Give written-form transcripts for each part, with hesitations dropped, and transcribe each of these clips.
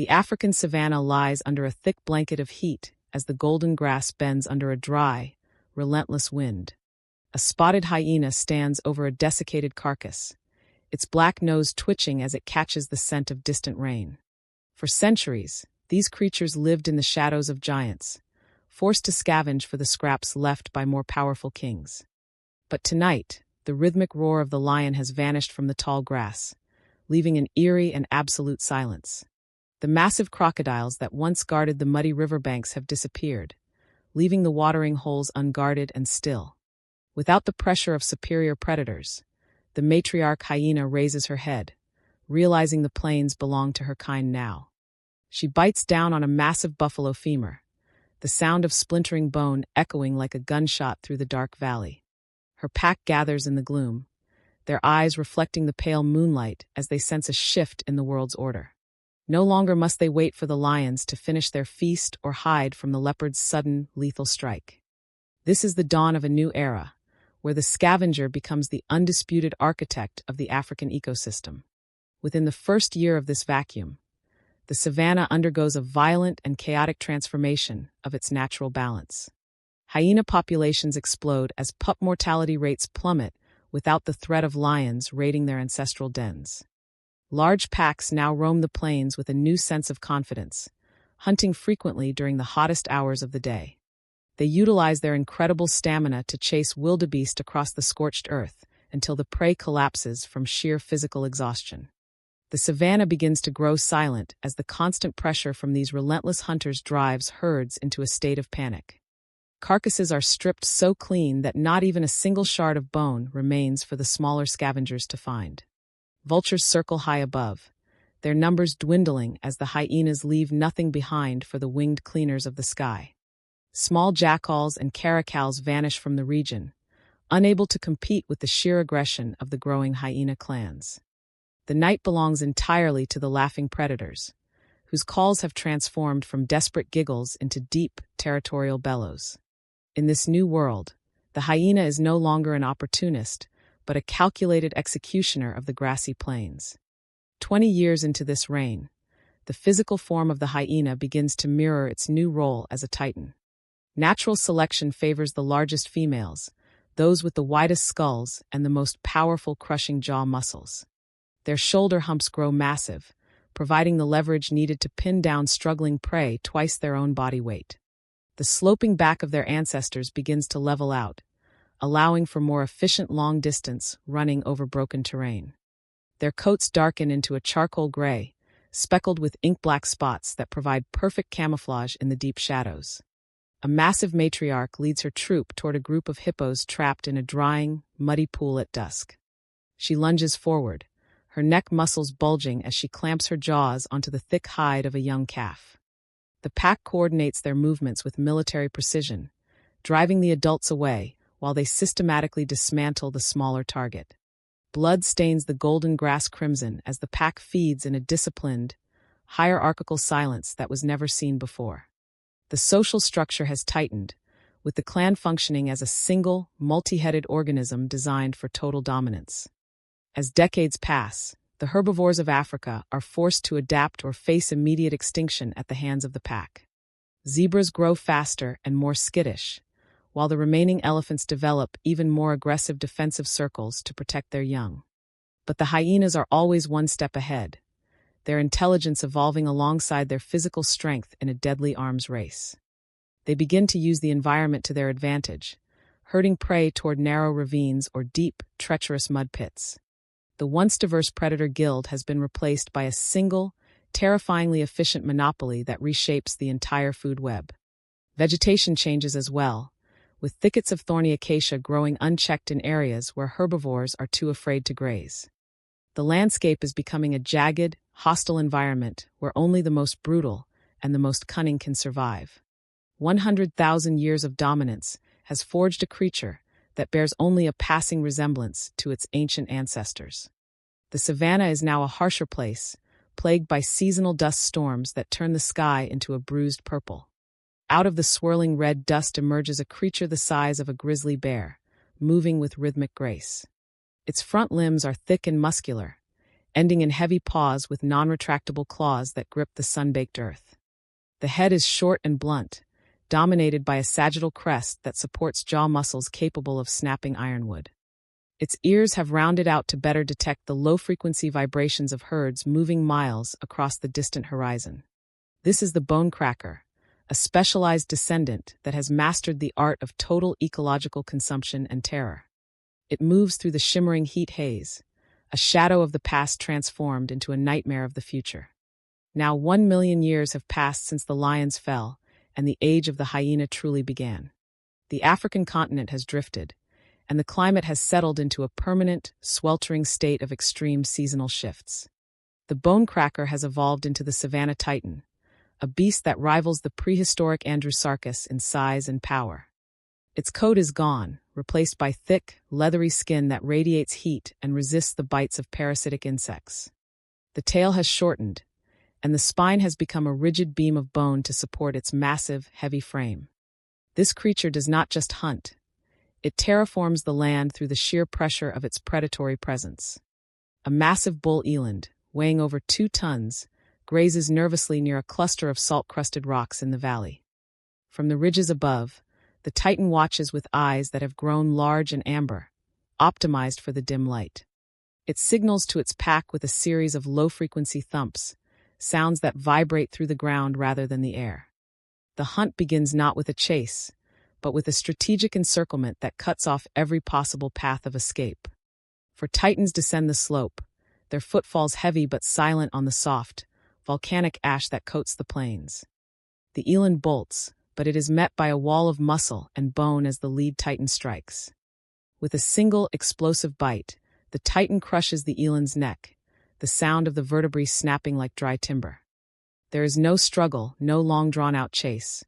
The African savanna lies under a thick blanket of heat as the golden grass bends under a dry, relentless wind. A spotted hyena stands over a desiccated carcass, its black nose twitching as it catches the scent of distant rain. For centuries, these creatures lived in the shadows of giants, forced to scavenge for the scraps left by more powerful kings. But tonight, the rhythmic roar of the lion has vanished from the tall grass, leaving an eerie and absolute silence. The massive crocodiles that once guarded the muddy riverbanks have disappeared, leaving the watering holes unguarded and still. Without the pressure of superior predators, the matriarch hyena raises her head, realizing the plains belong to her kind now. She bites down on a massive buffalo femur, the sound of splintering bone echoing like a gunshot through the dark valley. Her pack gathers in the gloom, their eyes reflecting the pale moonlight as they sense a shift in the world's order. No longer must they wait for the lions to finish their feast or hide from the leopard's sudden, lethal strike. This is the dawn of a new era, where the scavenger becomes the undisputed architect of the African ecosystem. Within the first year of this vacuum, the savanna undergoes a violent and chaotic transformation of its natural balance. Hyena populations explode as pup mortality rates plummet without the threat of lions raiding their ancestral dens. Large packs now roam the plains with a new sense of confidence, hunting frequently during the hottest hours of the day. They utilize their incredible stamina to chase wildebeest across the scorched earth until the prey collapses from sheer physical exhaustion. The savanna begins to grow silent as the constant pressure from these relentless hunters drives herds into a state of panic. Carcasses are stripped so clean that not even a single shard of bone remains for the smaller scavengers to find. Vultures circle high above, their numbers dwindling as the hyenas leave nothing behind for the winged cleaners of the sky. Small jackals and caracals vanish from the region, unable to compete with the sheer aggression of the growing hyena clans. The night belongs entirely to the laughing predators, whose calls have transformed from desperate giggles into deep, territorial bellows. In this new world, the hyena is no longer an opportunist, but a calculated executioner of the grassy plains. 20 years into this reign, the physical form of the hyena begins to mirror its new role as a titan. Natural selection favors the largest females, those with the widest skulls and the most powerful crushing jaw muscles. Their shoulder humps grow massive, providing the leverage needed to pin down struggling prey twice their own body weight. The sloping back of their ancestors begins to level out, allowing for more efficient long-distance running over broken terrain. Their coats darken into a charcoal gray, speckled with ink-black spots that provide perfect camouflage in the deep shadows. A massive matriarch leads her troop toward a group of hippos trapped in a drying, muddy pool at dusk. She lunges forward, her neck muscles bulging as she clamps her jaws onto the thick hide of a young calf. The pack coordinates their movements with military precision, driving the adults away while they systematically dismantle the smaller target. Blood stains the golden grass crimson as the pack feeds in a disciplined, hierarchical silence that was never seen before. The social structure has tightened, with the clan functioning as a single, multi-headed organism designed for total dominance. As decades pass, the herbivores of Africa are forced to adapt or face immediate extinction at the hands of the pack. Zebras grow faster and more skittish, while the remaining elephants develop even more aggressive defensive circles to protect their young. But the hyenas are always one step ahead, their intelligence evolving alongside their physical strength in a deadly arms race. They begin to use the environment to their advantage, herding prey toward narrow ravines or deep, treacherous mud pits. The once diverse predator guild has been replaced by a single, terrifyingly efficient monopoly that reshapes the entire food web. Vegetation changes as well, with thickets of thorny acacia growing unchecked in areas where herbivores are too afraid to graze. The landscape is becoming a jagged, hostile environment where only the most brutal and the most cunning can survive. 100,000 years of dominance has forged a creature that bears only a passing resemblance to its ancient ancestors. The savanna is now a harsher place, plagued by seasonal dust storms that turn the sky into a bruised purple. Out of the swirling red dust emerges a creature the size of a grizzly bear, moving with rhythmic grace. Its front limbs are thick and muscular, ending in heavy paws with non-retractable claws that grip the sun-baked earth. The head is short and blunt, dominated by a sagittal crest that supports jaw muscles capable of snapping ironwood. Its ears have rounded out to better detect the low-frequency vibrations of herds moving miles across the distant horizon. This is the bone cracker, a specialized descendant that has mastered the art of total ecological consumption and terror. It moves through the shimmering heat haze, a shadow of the past transformed into a nightmare of the future. Now 1 million years have passed since the lions fell, and the age of the hyena truly began. The African continent has drifted, and the climate has settled into a permanent, sweltering state of extreme seasonal shifts. The bone cracker has evolved into the savanna titan, a beast that rivals the prehistoric Andrewsarchus in size and power. Its coat is gone, replaced by thick, leathery skin that radiates heat and resists the bites of parasitic insects. The tail has shortened, and the spine has become a rigid beam of bone to support its massive, heavy frame. This creature does not just hunt. It terraforms the land through the sheer pressure of its predatory presence. A massive bull eland, weighing over 2 tons, grazes nervously near a cluster of salt-crusted rocks in the valley. From the ridges above, the titan watches with eyes that have grown large and amber, optimized for the dim light. It signals to its pack with a series of low-frequency thumps, sounds that vibrate through the ground rather than the air. The hunt begins not with a chase, but with a strategic encirclement that cuts off every possible path of escape. For titans descend the slope, their footfalls heavy but silent on the soft, volcanic ash that coats the plains. The eland bolts, but it is met by a wall of muscle and bone as the lead titan strikes. With a single explosive bite, the titan crushes the eland's neck, the sound of the vertebrae snapping like dry timber. There is no struggle, no long drawn-out chase,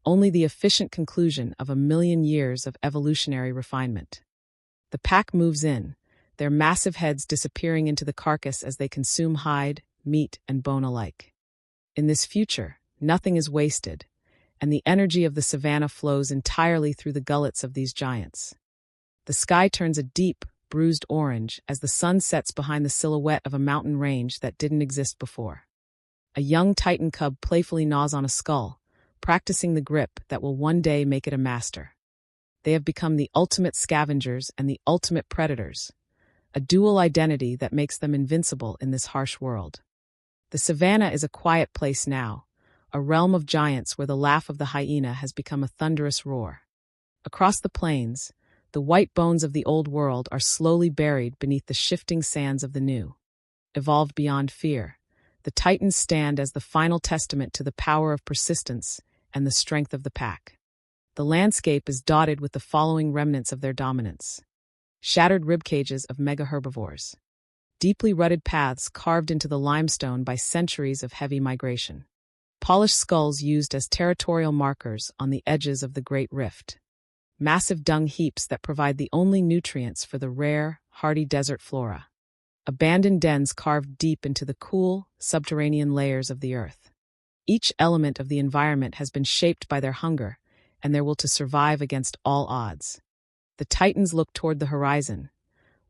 only the efficient conclusion of 1 million years of evolutionary refinement. The pack moves in, their massive heads disappearing into the carcass as they consume hide, meat, and bone alike. In this future, nothing is wasted, and the energy of the savanna flows entirely through the gullets of these giants. The sky turns a deep, bruised orange as the sun sets behind the silhouette of a mountain range that didn't exist before. A young titan cub playfully gnaws on a skull, practicing the grip that will one day make it a master. They have become the ultimate scavengers and the ultimate predators, a dual identity that makes them invincible in this harsh world. The savanna is a quiet place now, a realm of giants where the laugh of the hyena has become a thunderous roar. Across the plains, the white bones of the old world are slowly buried beneath the shifting sands of the new. Evolved beyond fear, the titans stand as the final testament to the power of persistence and the strength of the pack. The landscape is dotted with the following remnants of their dominance: shattered ribcages of mega-herbivores, deeply rutted paths carved into the limestone by centuries of heavy migration, polished skulls used as territorial markers on the edges of the Great Rift, massive dung heaps that provide the only nutrients for the rare, hardy desert flora, abandoned dens carved deep into the cool, subterranean layers of the earth. Each element of the environment has been shaped by their hunger and their will to survive against all odds. The titans look toward the horizon,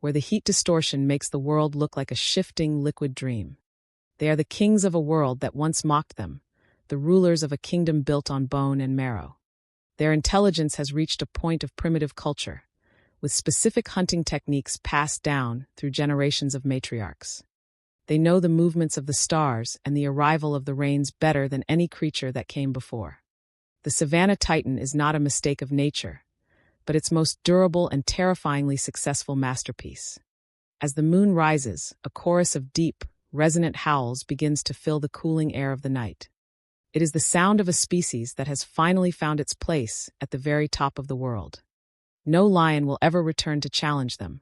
where the heat distortion makes the world look like a shifting, liquid dream. They are the kings of a world that once mocked them, the rulers of a kingdom built on bone and marrow. Their intelligence has reached a point of primitive culture, with specific hunting techniques passed down through generations of matriarchs. They know the movements of the stars and the arrival of the rains better than any creature that came before. The savanna titan is not a mistake of nature, but its most durable and terrifyingly successful masterpiece. As the moon rises, a chorus of deep, resonant howls begins to fill the cooling air of the night. It is the sound of a species that has finally found its place at the very top of the world. No lion will ever return to challenge them,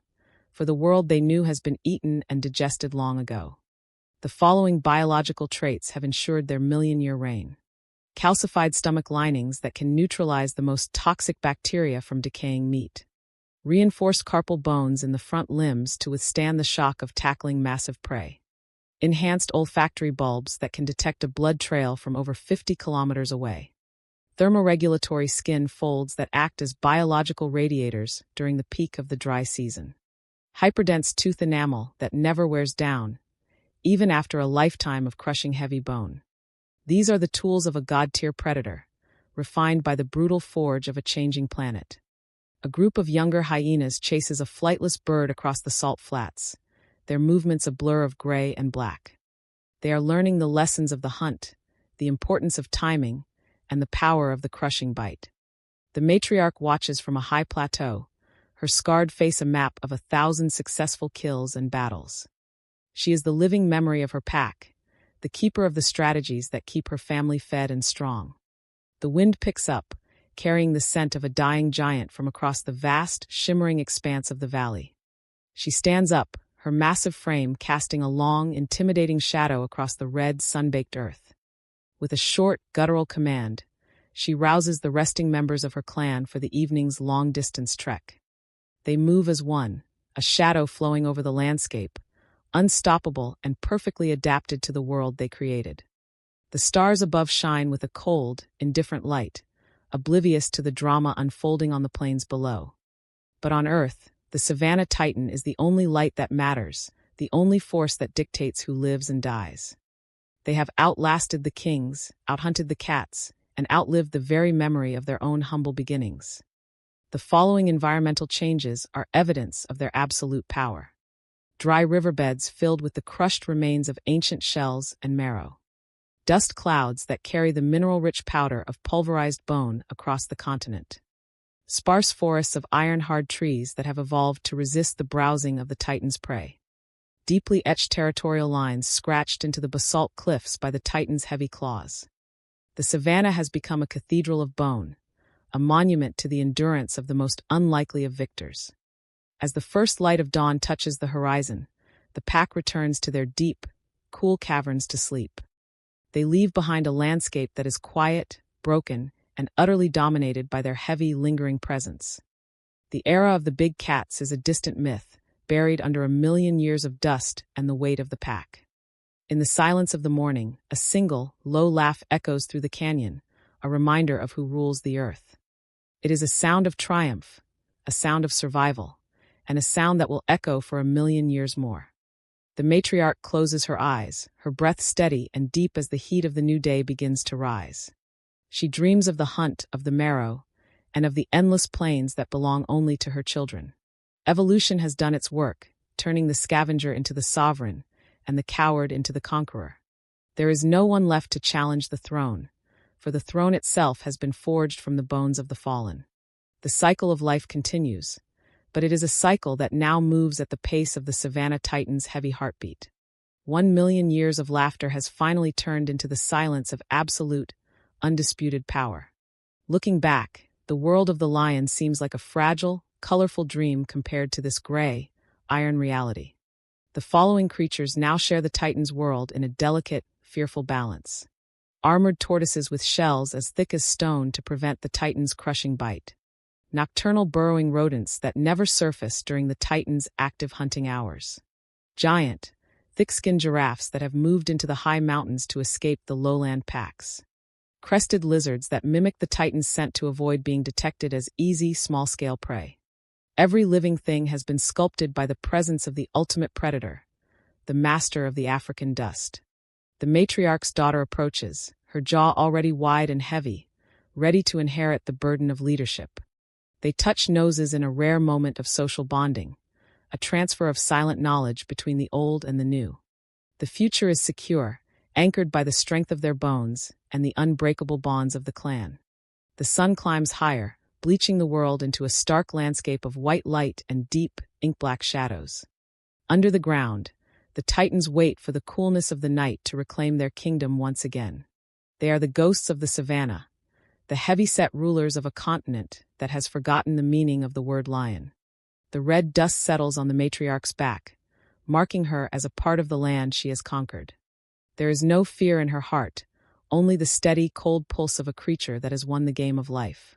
for the world they knew has been eaten and digested long ago. The following biological traits have ensured their million-year reign: calcified stomach linings that can neutralize the most toxic bacteria from decaying meat, reinforced carpal bones in the front limbs to withstand the shock of tackling massive prey, enhanced olfactory bulbs that can detect a blood trail from over 50 kilometers away, thermoregulatory skin folds that act as biological radiators during the peak of the dry season, hyperdense tooth enamel that never wears down, even after a lifetime of crushing heavy bone. These are the tools of a god-tier predator, refined by the brutal forge of a changing planet. A group of younger hyenas chases a flightless bird across the salt flats, their movements a blur of gray and black. They are learning the lessons of the hunt, the importance of timing, and the power of the crushing bite. The matriarch watches from a high plateau, her scarred face a map of 1,000 successful kills and battles. She is the living memory of her pack, the keeper of the strategies that keep her family fed and strong. The wind picks up, carrying the scent of a dying giant from across the vast, shimmering expanse of the valley. She stands up, her massive frame casting a long, intimidating shadow across the red, sun-baked earth. With a short, guttural command, she rouses the resting members of her clan for the evening's long-distance trek. They move as one, a shadow flowing over the landscape, unstoppable and perfectly adapted to the world they created. The stars above shine with a cold, indifferent light, oblivious to the drama unfolding on the plains below. But on Earth, the Savannah Titan is the only light that matters, the only force that dictates who lives and dies. They have outlasted the kings, outhunted the cats, and outlived the very memory of their own humble beginnings. The following environmental changes are evidence of their absolute power. Dry riverbeds filled with the crushed remains of ancient shells and marrow. Dust clouds that carry the mineral-rich powder of pulverized bone across the continent. Sparse forests of iron-hard trees that have evolved to resist the browsing of the Titan's prey. Deeply etched territorial lines scratched into the basalt cliffs by the Titan's heavy claws. The savanna has become a cathedral of bone, a monument to the endurance of the most unlikely of victors. As the first light of dawn touches the horizon, the pack returns to their deep, cool caverns to sleep. They leave behind a landscape that is quiet, broken, and utterly dominated by their heavy, lingering presence. The era of the big cats is a distant myth, buried under 1,000,000 years of dust and the weight of the pack. In the silence of the morning, a single, low laugh echoes through the canyon, a reminder of who rules the earth. It is a sound of triumph, a sound of survival, and a sound that will echo for 1,000,000 years more. The matriarch closes her eyes, her breath steady and deep as the heat of the new day begins to rise. She dreams of the hunt of the marrow, and of the endless plains that belong only to her children. Evolution has done its work, turning the scavenger into the sovereign, and the coward into the conqueror. There is no one left to challenge the throne, for the throne itself has been forged from the bones of the fallen. The cycle of life continues, but it is a cycle that now moves at the pace of the Savannah Titan's heavy heartbeat. 1,000,000 years of laughter has finally turned into the silence of absolute, undisputed power. Looking back, the world of the lion seems like a fragile, colorful dream compared to this gray, iron reality. The following creatures now share the Titan's world in a delicate, fearful balance. Armored tortoises with shells as thick as stone to prevent the Titan's crushing bite. Nocturnal burrowing rodents that never surface during the Titan's active hunting hours. Giant, thick-skinned giraffes that have moved into the high mountains to escape the lowland packs. Crested lizards that mimic the Titan's scent to avoid being detected as easy, small-scale prey. Every living thing has been sculpted by the presence of the ultimate predator, the master of the African dust. The matriarch's daughter approaches, her jaw already wide and heavy, ready to inherit the burden of leadership. They touch noses in a rare moment of social bonding, a transfer of silent knowledge between the old and the new. The future is secure, anchored by the strength of their bones and the unbreakable bonds of the clan. The sun climbs higher, bleaching the world into a stark landscape of white light and deep, ink-black shadows. Under the ground, the Titans wait for the coolness of the night to reclaim their kingdom once again. They are the ghosts of the savannah, the heavy-set rulers of a continent that has forgotten the meaning of the word lion. The red dust settles on the matriarch's back, marking her as a part of the land she has conquered. There is no fear in her heart, only the steady, cold pulse of a creature that has won the game of life.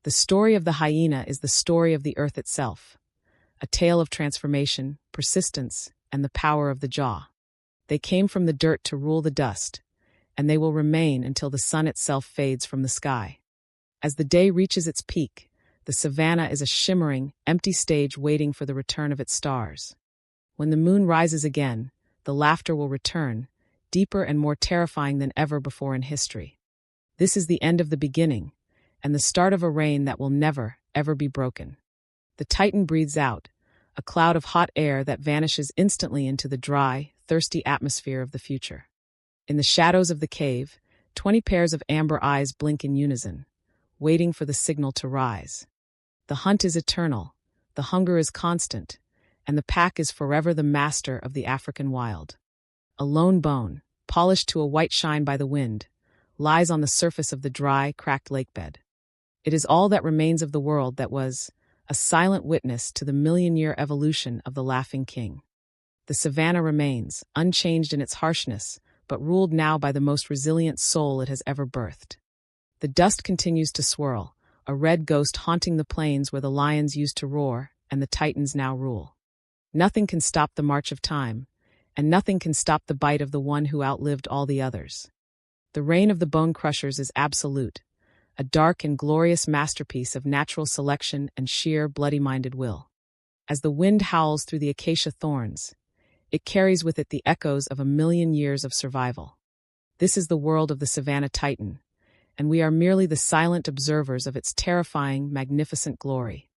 The story of the hyena is the story of the earth itself, a tale of transformation, persistence, and the power of the jaw. They came from the dirt to rule the dust, and they will remain until the sun itself fades from the sky. As the day reaches its peak, the savannah is a shimmering, empty stage waiting for the return of its stars. When the moon rises again, the laughter will return, deeper and more terrifying than ever before in history. This is the end of the beginning, and the start of a reign that will never, ever be broken. The Titan breathes out, a cloud of hot air that vanishes instantly into the dry, thirsty atmosphere of the future. In the shadows of the cave, 20 pairs of amber eyes blink in unison, waiting for the signal to rise. The hunt is eternal, the hunger is constant, and the pack is forever the master of the African wild. A lone bone, polished to a white shine by the wind, lies on the surface of the dry, cracked lakebed. It is all that remains of the world that was a silent witness to the million-year evolution of the Laughing King. The savanna remains, unchanged in its harshness, but ruled now by the most resilient soul it has ever birthed. The dust continues to swirl, a red ghost haunting the plains where the lions used to roar and the titans now rule. Nothing can stop the march of time, and nothing can stop the bite of the one who outlived all the others. The reign of the Bone Crushers is absolute, a dark and glorious masterpiece of natural selection and sheer bloody-minded will. As the wind howls through the acacia thorns, it carries with it the echoes of 1,000,000 years of survival. This is the world of the Savannah Titan, and we are merely the silent observers of its terrifying, magnificent glory.